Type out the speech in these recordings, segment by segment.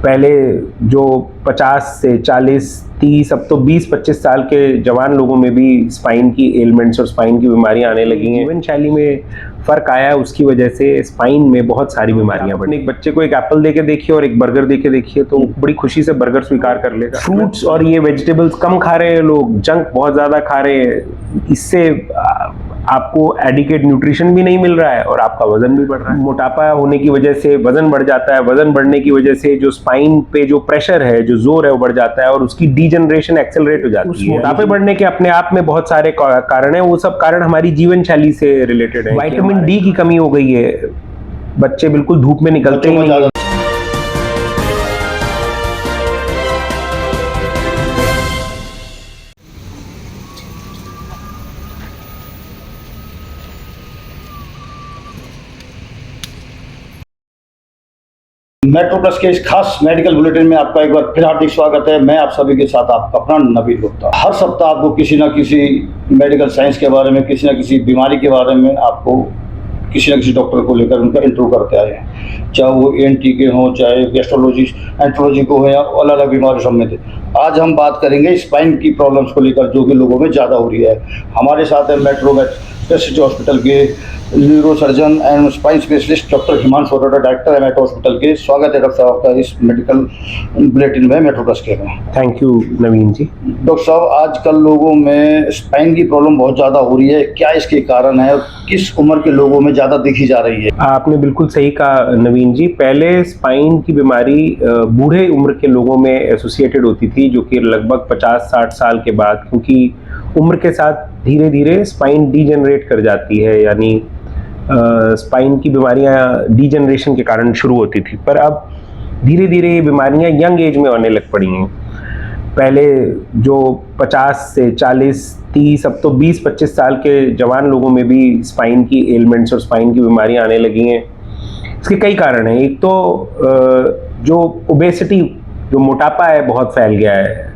पहले जो 50 से 40, 30, अब तो 20-25 साल के जवान लोगों में भी स्पाइन की एलिमेंट्स और स्पाइन की बीमारियां आने लगी हैं। जीवन शैली में फ़र्क आया है, उसकी वजह से स्पाइन में बहुत सारी बीमारियां बढ़ी। एक बच्चे को एक एप्पल दे के देखिए और एक बर्गर दे के देखिए तो बड़ी खुशी से बर्गर स्वीकार कर लेगा। फ्रूट्स और ये वेजिटेबल्स कम खा रहे हैं लोग, जंक बहुत ज़्यादा खा रहे हैं, इससे आपको एडिक्वेट न्यूट्रिशन भी नहीं मिल रहा है और आपका वजन भी बढ़ रहा है। मोटापा होने की वजह से वजन बढ़ जाता है, वजन बढ़ने की वजह से जो स्पाइन पे जो प्रेशर है, जो जोर है, वो बढ़ जाता है और उसकी डीजनरेशन एक्सेलरेट हो जाती है। मोटापे बढ़ने के अपने आप में बहुत सारे कारण हैं, वो सब कारण हमारी जीवन शैली से रिलेटेड है। विटामिन डी की कमी हो गई है, बच्चे बिल्कुल धूप में निकलते ही नहीं। मेट्रो प्लस के इस खास मेडिकल बुलेटिन में आपका एक बार फिर हार्दिक स्वागत है। मैं आप सभी के साथ आपका अपना नवीन गुप्ता। हर सप्ताह आपको किसी न किसी मेडिकल साइंस के बारे में, किसी न किसी बीमारी के बारे में आपको किसी न किसी डॉक्टर को लेकर उनका इंट्रो करते आए हैं, चाहे वो ENT के हों, चाहे गैस्ट्रोलॉजी, एंट्रोलॉजी को हो या अलग अलग बीमारी सब में थे। आज हम बात करेंगे स्पाइन की प्रॉब्लम्स को लेकर जो कि लोगों में ज़्यादा हो रही है। हमारे साथ है मेट्रो स्पेशलिस्ट हॉस्पिटल के neurosurgeon and spine specialist doctor Himanshu Arora, director है मेट्रो हॉस्पिटल के। स्वागत है डॉक्टर साहब आपका इस मेडिकल बुलेटिन में मेट्रो प्लस के में। Thank you Naveen ji. Doctor साहब, आजकल लोगों में स्पाइन की प्रॉब्लम बहुत ज़्यादा हो रही है, क्या इसके कारण है और किस उम्र के लोगों में ज़्यादा देखी जा रही है? आपने बिल्कुल सही कहा नवीन जी। पहले स्पाइन की बीमारी बूढ़े उम्र के लोगों में एसोसिएटेड होती थी, जो कि लगभग 50-60 साल के बाद, क्योंकि उम्र के साथ धीरे धीरे स्पाइन डीजनरेट कर जाती है, यानी स्पाइन की बीमारियां डीजनरेशन के कारण शुरू होती थी, पर अब धीरे धीरे ये बीमारियां यंग एज में आने लग पड़ी हैं। पहले जो 50 से 40, 30, अब तो 20-25 साल के जवान लोगों में भी स्पाइन की एलिमेंट्स और स्पाइन की बीमारियां आने लगी हैं। इसके कई कारण हैं। एक तो जो ओबेसिटी, जो मोटापा है, बहुत फैल गया है।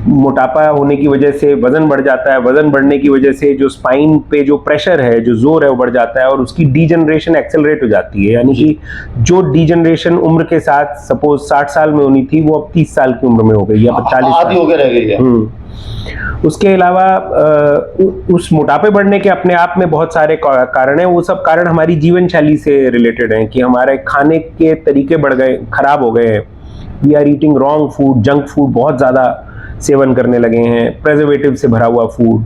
मोटापा होने की वजह से वजन बढ़ जाता है, वजन बढ़ने की वजह से जो स्पाइन पे जो प्रेशर है, जो जोर है, वो बढ़ जाता है और उसकी डीजनरेशन एक्सेलरेट हो जाती है। यानी कि जो डीजनरेशन उम्र के साथ सपोज 60 साल में होनी थी, वो अब 30 साल की उम्र में हो गई या 40 आधी हो गई रह गई है। उसके अलावा उस मोटापे बढ़ने के अपने आप में बहुत सारे कारण हैं। वो सब कारण हमारी जीवन शैली से रिलेटेड हैं कि हमारे खाने के तरीके बढ़ गए, खराब हो गए हैं। We are eating wrong food, junk food बहुत ज़्यादा सेवन करने लगे हैं, प्रेजर्वेटिव से भरा हुआ फूड।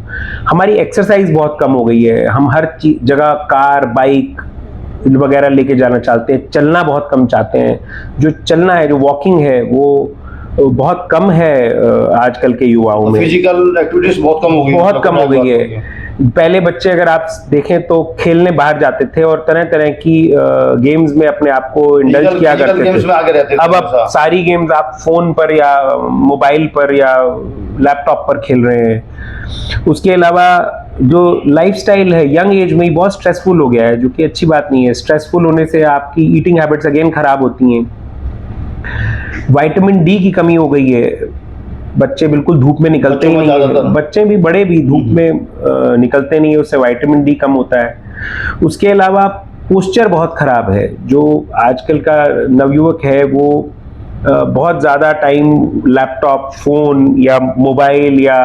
हमारी एक्सरसाइज बहुत कम हो गई है। हम हर जगह कार, बाइक वगैरह लेके जाना चाहते हैं, चलना बहुत कम चाहते हैं। जो चलना है, जो वॉकिंग है, वो बहुत कम है आजकल के युवाओं में। फिजिकल एक्टिविटीज बहुत कम हो गई है। पहले बच्चे अगर आप देखें तो खेलने बाहर जाते थे और तरह तरह की गेम्स में अपने आप को इंडल्ज किया करते थे। अब सारी गेम्स आप फोन पर या मोबाइल पर या लैपटॉप पर खेल रहे हैं। उसके अलावा जो लाइफस्टाइल है, यंग एज में ही बहुत स्ट्रेसफुल हो गया है, जो कि अच्छी बात नहीं है। स्ट्रेसफुल होने से आपकी ईटिंग हैबिट्स अगेन खराब होती हैं। विटामिन डी की कमी हो गई है, बच्चे बिल्कुल धूप में निकलते ही नहीं, बच्चे भी बड़े भी धूप में निकलते नहीं है, उससे विटामिन डी कम होता है। उसके अलावा पोस्चर बहुत खराब है। जो आजकल का नवयुवक है वो बहुत ज़्यादा टाइम लैपटॉप, फोन या मोबाइल या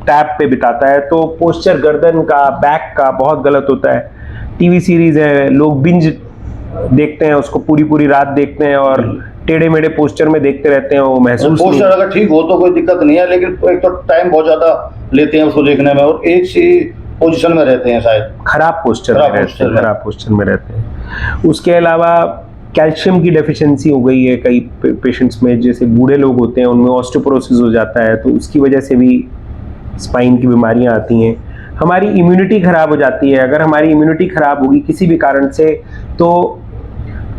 टैब पे बिताता है, तो पोस्चर गर्दन का, बैक का बहुत गलत होता है। टीवी सीरीज है, लोग बिंज देखते हैं, उसको पूरी पूरी रात देखते हैं और टेढ़े मेढ़े पोस्चर में देखते रहते हैं। वो महसूस, पोस्चर अगर ठीक हो तो कोई दिक्कत नहीं है, लेकिन एक तो टाइम बहुत ज्यादा लेते हैं उसको देखने में और एक सी पोजीशन में रहते हैं, शायद खराब पोस्चर में रहते हैं। उसके अलावा कैल्शियम की डेफिशिएंसी हो गई है कई पेशेंट्स में। जैसे बूढ़े लोग होते हैं, उनमें ऑस्टियोपोरोसिस हो जाता है, तो उसकी वजह से भी स्पाइन की बीमारियां आती हैं। हमारी इम्यूनिटी खराब हो जाती है। अगर हमारी इम्यूनिटी खराब होगी किसी भी कारण से, तो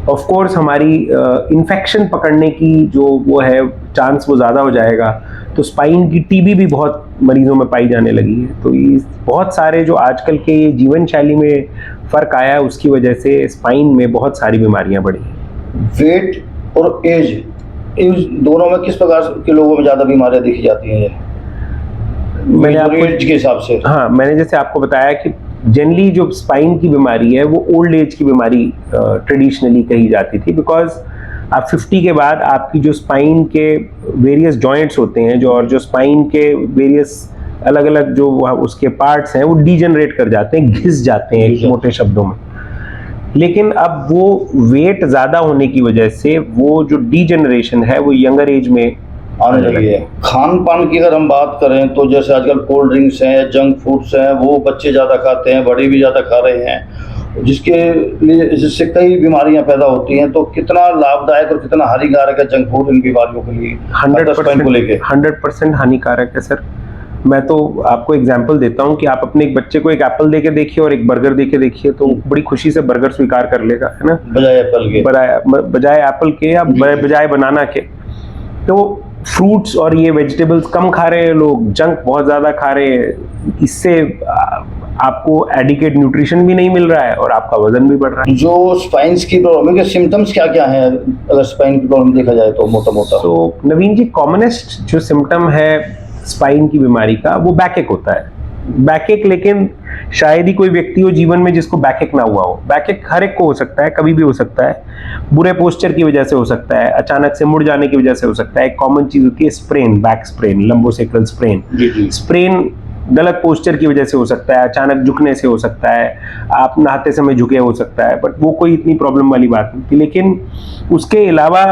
ऑफ कोर्स हमारी इन्फेक्शन पकड़ने की जो वो है चांस, वो ज़्यादा हो जाएगा। तो स्पाइन की टीबी भी बहुत मरीजों में पाई जाने लगी है। तो ये बहुत सारे जो आजकल के जीवन शैली में फ़र्क आया है, उसकी वजह से स्पाइन में बहुत सारी बीमारियां बढ़ी। वेट और एज, इन दोनों में किस प्रकार के लोगों में ज़्यादा बीमारियां देखी जाती हैं? मैंने आपको एज के हिसाब से, हाँ, मैंने जैसे आपको बताया कि जनरली जो स्पाइन की बीमारी है वो ओल्ड एज की बीमारी ट्रेडिशनली कही जाती थी, बिकॉज आप 50 के बाद आपकी जो स्पाइन के वेरियस जॉइंट्स होते हैं जो, और जो स्पाइन के वेरियस अलग अलग जो उसके पार्ट्स हैं वो डीजनरेट कर जाते हैं, घिस जाते हैं मोटे शब्दों में। लेकिन अब वो वेट ज्यादा होने की वजह से वो जो डीजनरेशन है वो यंगर एज में आने लगी है। खान पान की अगर हम बात करें तो जैसे आजकल कोल्ड ड्रिंक्स हैं, जंक फूड्स हैं, वो बच्चे ज़्यादा खाते हैं, बड़े भी ज़्यादा खा रहे हैं, जिसके लिए जिससे कई बीमारियां पैदा होती हैं। तो कितना लाभदायक और कितना हानिकारक है जंक फूड इन बीमारियों के लिए? 100% हानिकारक है सर। मैं तो आपको एग्जांपल देता हूं कि आप अपने एक बच्चे को एक एप्पल दे के देखिए और एक बर्गर दे के देखिए, तो बड़ी खुशी से बर्गर स्वीकार कर लेगा, है ना, बजाय एप्पल के या बजाय बनाना के। तो फ्रूट्स और ये वेजिटेबल्स कम खा रहे हैं लोग, जंक बहुत ज्यादा खा रहे हैं, इससे आपको एडिक्वेट न्यूट्रिशन भी नहीं मिल रहा है और आपका वजन भी बढ़ रहा है। जो स्पाइन्स की प्रॉब्लम के सिम्टम्स क्या क्या हैं अगर स्पाइन की प्रॉब्लम देखा जाए तो मोटा मोटा? तो नवीन जी, कॉमनेस्ट जो सिम्टम है स्पाइन की बीमारी का वो बैकएक होता है। बैकएक, लेकिन शायद ही कोई व्यक्ति हो जीवन में जिसको बैकएक ना हुआ हो। बैकएक हर एक को हो सकता है, कभी भी हो सकता है, बुरे पोस्चर की वजह से हो सकता है, अचानक से मुड़ जाने की वजह से हो सकता है। एक कॉमन चीज होती है sprain, back sprain, lumbosacral sprain. Sprain गलत पोस्चर की वजह से हो सकता है, अचानक झुकने से हो सकता है, आप नहाते समय झुके हो सकता है, बट वो कोई इतनी प्रॉब्लम वाली बात नहीं थी। लेकिन उसके अलावा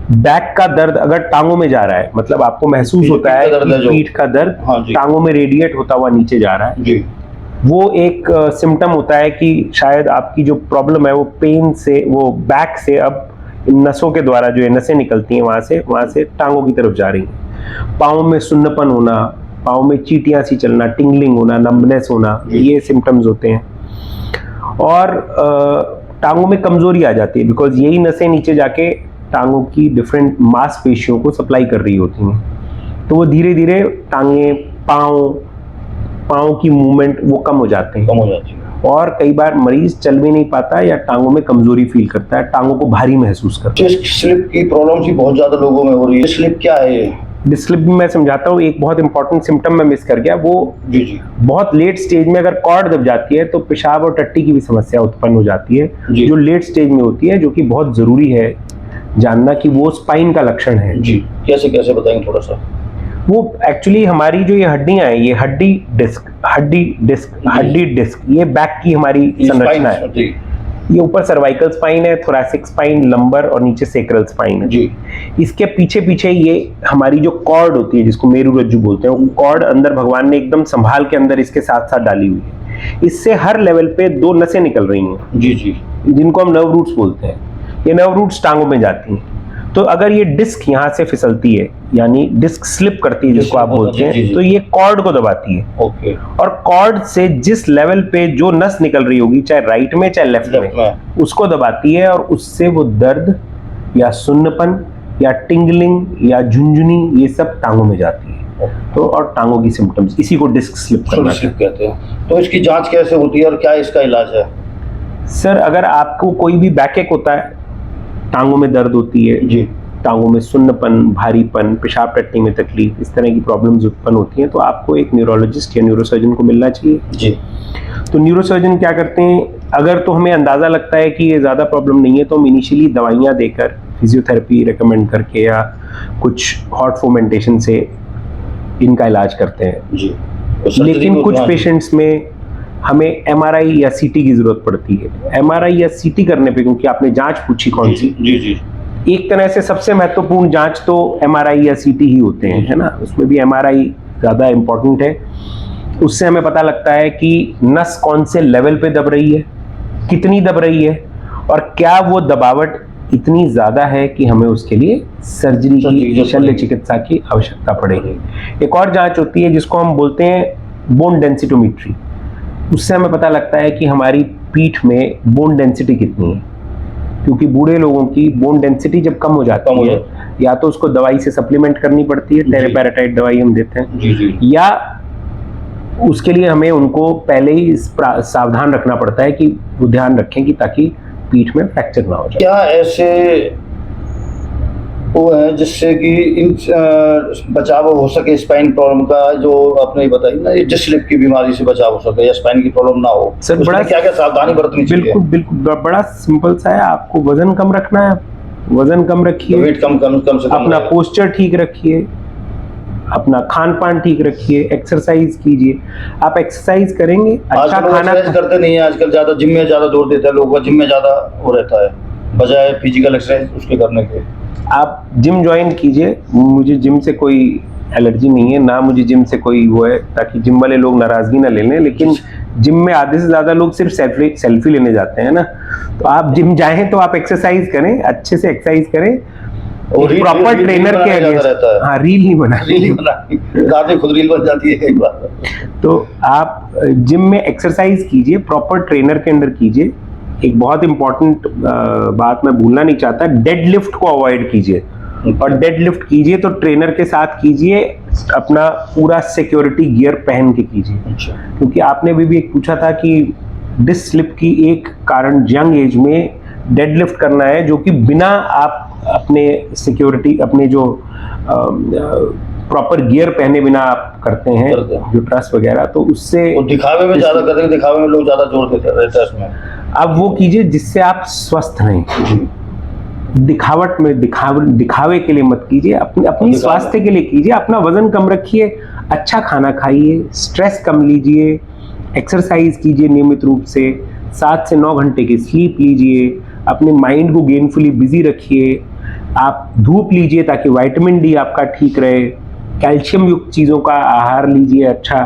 बैक का दर्द अगर टांगों में जा रहा है, मतलब आपको महसूस होता है कि पीठ का दर्द टांगों में रेडिएट होता हुआ नीचे जा रहा है, वो एक सिम्टम होता है कि शायद आपकी जो प्रॉब्लम है वो पेन से, वो बैक से अब नसों के द्वारा जो नसें निकलती हैं वहां से टांगों की तरफ जा रही हैं। पाँव में सुन्नपन होना, पाँव में चींटियां सी चलना, टिंगलिंग होना, नंबनेस होना, ये सिम्टम्स होते हैं। और टांगों में कमजोरी आ जाती है, बिकॉज यही नसें नीचे जाके टांगों की डिफरेंट मांसपेशियों को सप्लाई कर रही होती हैं। तो वो धीरे धीरे टांगे, पाँव की मूवमेंट वो कम हो जाती है और कई बार मरीज चल भी नहीं पाता या टांगों में कमजोरी फील करता है, टांगों को भारी महसूस करता है। स्लिप की प्रॉब्लम भी बहुत ज्यादा लोगों में हो रही है। स्लिप क्या है ये? स्लिप भी मैं समझाता हूँ। एक बहुत इंपॉर्टेंट सिम्टम मैं मिस कर गया, वो बहुत लेट स्टेज में अगर कॉर्ड दब जाती है तो पेशाब और टट्टी की भी समस्या उत्पन्न हो जाती है, जो लेट स्टेज में होती है, जो कि बहुत जरूरी है जानना कि वो स्पाइन का लक्षण है। जी, कैसे कैसे बताएंगे थोड़ा सा? वो एक्चुअली हमारी जो ये हड्डियां हैं, ये हड्डी डिस्क, ये बैक की हमारी संरचना है। ये ऊपर सर्वाइकल स्पाइन है, थोरैसिक स्पाइन, लंबर और नीचे सेक्रल स्पाइन है जी। इसके पीछे पीछे ये हमारी जो कॉर्ड होती है जिसको मेरुरज्जु बोलते हैं, वो कॉर्ड अंदर भगवान ने एकदम संभाल के अंदर इसके साथ साथ डाली हुई है। इससे हर लेवल पे दो नसें निकल रही हैं जी जी, जिनको हम नर्व रूट्स बोलते हैं। ये नर्व रूट्स टांगों में जाती हैं। तो अगर ये डिस्क यहाँ से फिसलती है, यानी डिस्क स्लिप करती है जिसको आप बोलते हैं, तो ये कॉर्ड को दबाती है। ओके। और कॉर्ड से जिस लेवल पे जो नस निकल रही होगी, चाहे राइट में चाहे लेफ्ट में, उसको दबाती है और उससे वो दर्द या सुन्नपन या टिंगलिंग या झुंझुनी ये सब टांगों में जाती है। तो और टांगों की सिम्टम्स, इसी को डिस्क स्लिप करना कहते हैं। तो इसकी जांच कैसे होती है और क्या इसका इलाज है? सर, अगर आपको कोई भी बैकएक होता है, टांगों में दर्द होती है जी, टांगों में सुन्नपन, भारीपन, पेशाब टट्टी में तकलीफ, इस तरह की प्रॉब्लम्स उत्पन्न होती हैं, तो आपको एक न्यूरोलॉजिस्ट या न्यूरोसर्जन को मिलना चाहिए जी। तो न्यूरोसर्जन क्या करते हैं, अगर तो हमें अंदाजा लगता है कि ये ज़्यादा प्रॉब्लम नहीं है तो हम इनिशियली दवाइयाँ देकर, फिजियोथेरेपी रिकमेंड करके या कुछ हॉट फोमेंटेशन से इनका इलाज करते हैं जी। लेकिन कुछ पेशेंट्स में हमें एमआरआई या सीटी की जरूरत पड़ती है। एमआरआई या सीटी करने पे, क्योंकि आपने जांच पूछी कौन सी, जी जी, एक तरह से सबसे महत्वपूर्ण जांच तो एमआरआई या सीटी ही होते हैं, है ना। उसमें भी एमआरआई ज्यादा इंपॉर्टेंट है। उससे हमें पता लगता है कि नस कौन से लेवल पे दब रही है, कितनी दब रही है, और क्या वो दबावट इतनी ज्यादा है कि हमें उसके लिए सर्जरी की, शल्य चिकित्सा की आवश्यकता पड़ेगी। एक और जांच होती है जिसको हम बोलते हैं बोन डेंसिटोमेट्री। उससे हमें पता लगता है कि हमारी पीठ में बोन डेंसिटी कितनी है, क्योंकि बूढ़े लोगों की बोन डेंसिटी जब कम हो जाती है, या तो उसको दवाई से सप्लीमेंट करनी पड़ती है, टेरेपैराटाइट दवाई हम देते हैं जी जी, या उसके लिए हमें उनको पहले ही सावधान रखना पड़ता है कि वो ध्यान रखें कि ताकि पीठ में फ्रैक्चर ना हो जाए। क्या ऐसे वो है जिससे कि इन बचाव हो सके स्पाइन प्रॉब्लम का, जो आपने बताई ना, ये डिस्क स्लिप की बीमारी से बचाव हो सके या स्पाइन की प्रॉब्लम ना हो, सर बड़ा क्या क्या सावधानी बरतनी चाहिए? बिल्कुल बिल्कुल बड़ा सिंपल सा है, आपको वजन कम रखना है, वजन कम रखिए, वेट कम से कम अपना पोस्चर ठीक रखिए, अपना खान पान ठीक रखिए, एक्सरसाइज कीजिए। आप एक्सरसाइज करेंगे, अच्छा खाना करते नहीं है आजकल, ज्यादा जिम में ज्यादा जोर देते हैं लोग, जिम में ज्यादा वो रहता है बजाय फिजिकल एक्सरसाइज उसके करने के। आप जिम ज्वाइन कीजिए, मुझे जिम से कोई एलर्जी नहीं है, ना मुझे जिम से कोई वो है, ताकि जिम वाले लोग नाराजगी ना ले लें, लेकिन जिम में आधे से ज्यादा लोग सिर्फ सेल्फी लेने जाते हैं ना, तो आप जिम जाएं तो आप एक्सरसाइज करें, अच्छे से एक्सरसाइज करें, प्रॉपर ट्रेनर के अगेंस्ट। हाँ, रील नहीं बना खुद रील बन जाती है कई बार। तो आप जिम में एक्सरसाइज कीजिए, प्रॉपर ट्रेनर के अंडर कीजिए। एक बहुत इंपॉर्टेंट बात मैं भूलना नहीं चाहता, डेड लिफ्ट को अवॉइड कीजिए, और डेड लिफ्ट कीजिए तो ट्रेनर के साथ कीजिए, अपना पूरा सिक्योरिटी गियर पहन के कीजिए। अच्छा। क्योंकि आपने अभी भी एक पूछा था कि डिस्क स्लिप की एक कारण यंग एज में डेड लिफ्ट करना है, जो कि बिना आप अपने सिक्योरिटी, अपने जो प्रॉपर गियर पहने बिना आप करते हैं, जो ट्रस वगैरह, तो उससे दिखावे में ज्यादा करते हैं, दिखावे में लोग ज्यादा जोर देते हैं ट्रस में। अब वो कीजिए जिससे आप स्वस्थ रहें, दिखावट में दिखावे के लिए मत कीजिए, अपनी स्वास्थ्य के लिए कीजिए। अपना वजन कम रखिए, अच्छा खाना खाइए, स्ट्रेस कम लीजिए, एक्सरसाइज कीजिए नियमित रूप से, 7 से 9 घंटे की स्लीप लीजिए, अपने माइंड को गेनफुली बिजी रखिए, आप धूप लीजिए ताकि विटामिन डी आपका ठीक रहे, कैल्शियम युक्त चीज़ों का आहार लीजिए अच्छा,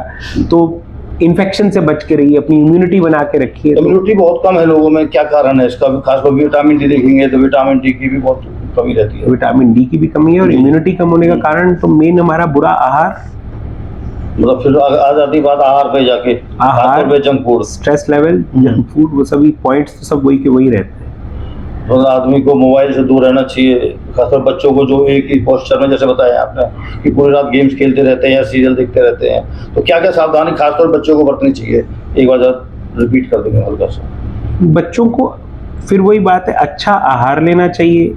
तो इन्फेक्शन से बच के रहिए, अपनी इम्यूनिटी बना के रखिए। इम्यूनिटी बहुत कम है लोगों में, क्या कारण है इसका? खासकर विटामिन डी देखेंगे तो विटामिन डी की भी बहुत कमी रहती है। विटामिन डी की भी कमी है, और इम्यूनिटी कम होने का कारण तो मेन हमारा बुरा आहार, मतलब फिर आ जाती बात आहार पे जाके, आहार पे junk food, stress level, junk food, वो सभी पॉइंट्स तो सब वही के वही रहते हैं। तो आदमी को मोबाइल से दूर रहना चाहिए, खासकर बच्चों को जो एक ही पोस्चर में, जैसे बताया आपने कि पूरी रात गेम्स खेलते रहते हैं या सीरियल देखते रहते हैं, तो क्या क्या सावधानी खासतौर बच्चों को बरतनी चाहिए? एक बार रिपीट कर देंगे हल्का सा। बच्चों को फिर वही बात है, अच्छा आहार लेना चाहिए,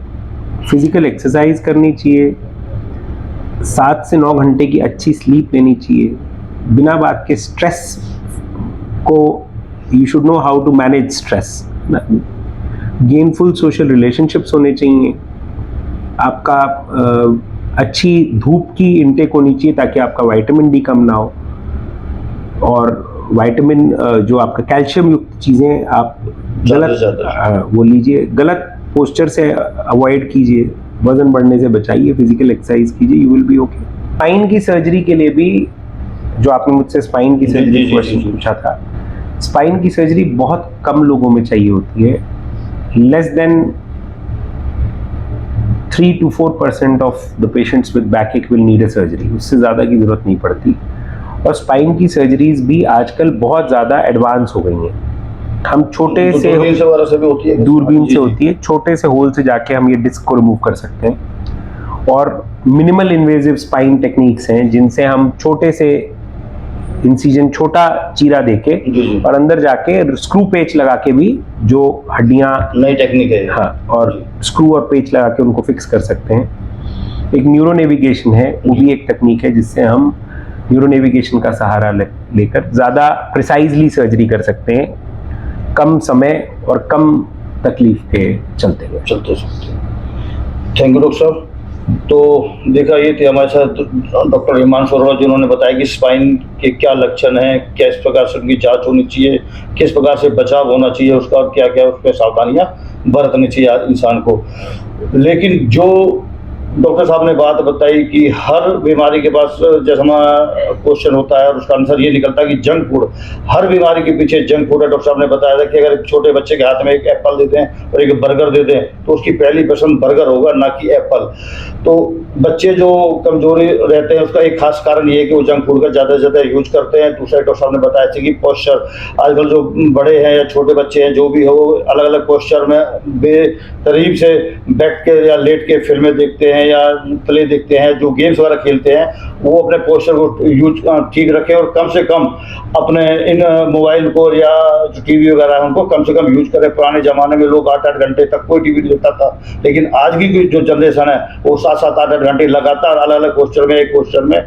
फिजिकल एक्सरसाइज करनी चाहिए, 7 से 9 घंटे की अच्छी स्लीप लेनी चाहिए, बिना बात के स्ट्रेस को, you should know how to manage stress, gainful social relationships होने चाहिए, आपका अच्छी धूप की इनटेक होनी चाहिए ताकि आपका विटामिन डी कम ना हो, और विटामिन जो आपका कैल्शियम युक्त चीज़ें आप गलत वो लीजिए, गलत पोस्चर से अवॉइड कीजिए, वजन बढ़ने से बचाइए, फिजिकल एक्सरसाइज कीजिए, you will be okay. Spine की सर्जरी के लिए भी, जो आपने मुझसे स्पाइन की सर्जरी क्वेश्चन पूछा था, स्पाइन की सर्जरी बहुत कम लोगों में चाहिए होती है, less than 3 to 4% of the patients with backache will need a surgery, उससे ज़्यादा की ज़रूरत नहीं पड़ती। और स्पाइन की सर्जरीज भी आजकल बहुत ज़्यादा एडवांस हो गई हैं, हम छोटे से दूरबीन से होती है, छोटे से होल से जाके हम ये डिस्क को रिमूव कर सकते हैं, और मिनिमल इन्वेजिव स्पाइन टेक्निक्स हैं जिनसे हम छोटे से इंसिजन, छोटा चीरा देके और अंदर जाके स्क्रू पेच लगा के भी, जो हड्डियां, नई टेक्निक है, हाँ, और स्क्रू और पेच लगा के उनको फिक्स कर सकते हैं। एक न्यूरो नेविगेशन है, वो भी एक तकनीक है जिससे हम न्यूरो नेविगेशन का सहारा लेकर ज़्यादा प्रिसाइजली सर्जरी कर सकते हैं, कम समय और कम तकलीफ के चलते हुए। थैंक यू डॉक्टर साहब। तो देखा, ये थे हमारे साथ डॉक्टर हिमांशु अरोड़ा, जिन्होंने बताया कि स्पाइन के क्या लक्षण हैं, किस प्रकार से उनकी जांच होनी चाहिए, किस प्रकार से बचाव होना चाहिए उसका, क्या क्या उस पर सावधानियां बरतनी चाहिए इंसान को। लेकिन जो डॉक्टर साहब ने बात बताई कि हर बीमारी के पास, जैसा हमारा क्वेश्चन होता है और उसका आंसर ये निकलता है कि जंक फूड, हर बीमारी के पीछे जंक फूड है। डॉक्टर साहब ने बताया था कि अगर एक छोटे बच्चे के हाथ में एक एप्पल दे दें और एक बर्गर दे दें तो उसकी पहली पसंद बर्गर होगा, ना कि एप्पल। तो बच्चे जो कमजोरी रहते हैं उसका एक खास कारण ये है कि वो जंक फूड का ज़्यादा से ज़्यादा यूज करते हैं। दूसरा डॉक्टर साहब ने बताया था कि पोस्चर, आजकल जो बड़े हैं या छोटे बच्चे हैं, जो भी हो, अलग अलग पोस्चर में बेतरीब से बैठ के या लेट के फिल्में देखते हैं हैं या प्ले देखते हैं, जो गेम्स वगैरह खेलते हैं, वो अपने पोस्चर को यूज ठीक रखें और कम से कम अपने इन मोबाइल को या जो टीवी वगैरह है उनको कम से कम यूज करें। पुराने ज़माने में लोग 8-8 घंटे तक कोई टीवी नहीं देखता था, लेकिन आज की जो जनरेशन है वो 7-7, 8-8 घंटे लगातार अलग-अलग पोस्चर में, एक पोस्चर में,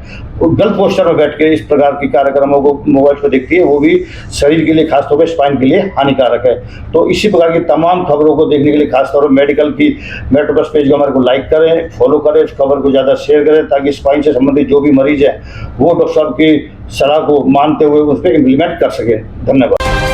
गलत पोस्चर में बैठ के इस प्रकार की कार्यक्रमों को मोबाइल पर देखती है। वो भी शरीर के लिए, खासतौर पर स्पाइन के लिए हानिकारक है। तो इसी प्रकार की तमाम खबरों को देखने के लिए खासतौर पर मेडिकल की मेट्रो प्लस पेज को हमारे को लाइक करें, फॉलो करें, इस खबर को ज़्यादा शेयर करें, ताकि स्पाइन से संबंधित जो भी मरीज है वो डॉक्टर साहब की सलाह को मानते हुए उस पर इम्प्लीमेंट कर सके। धन्यवाद।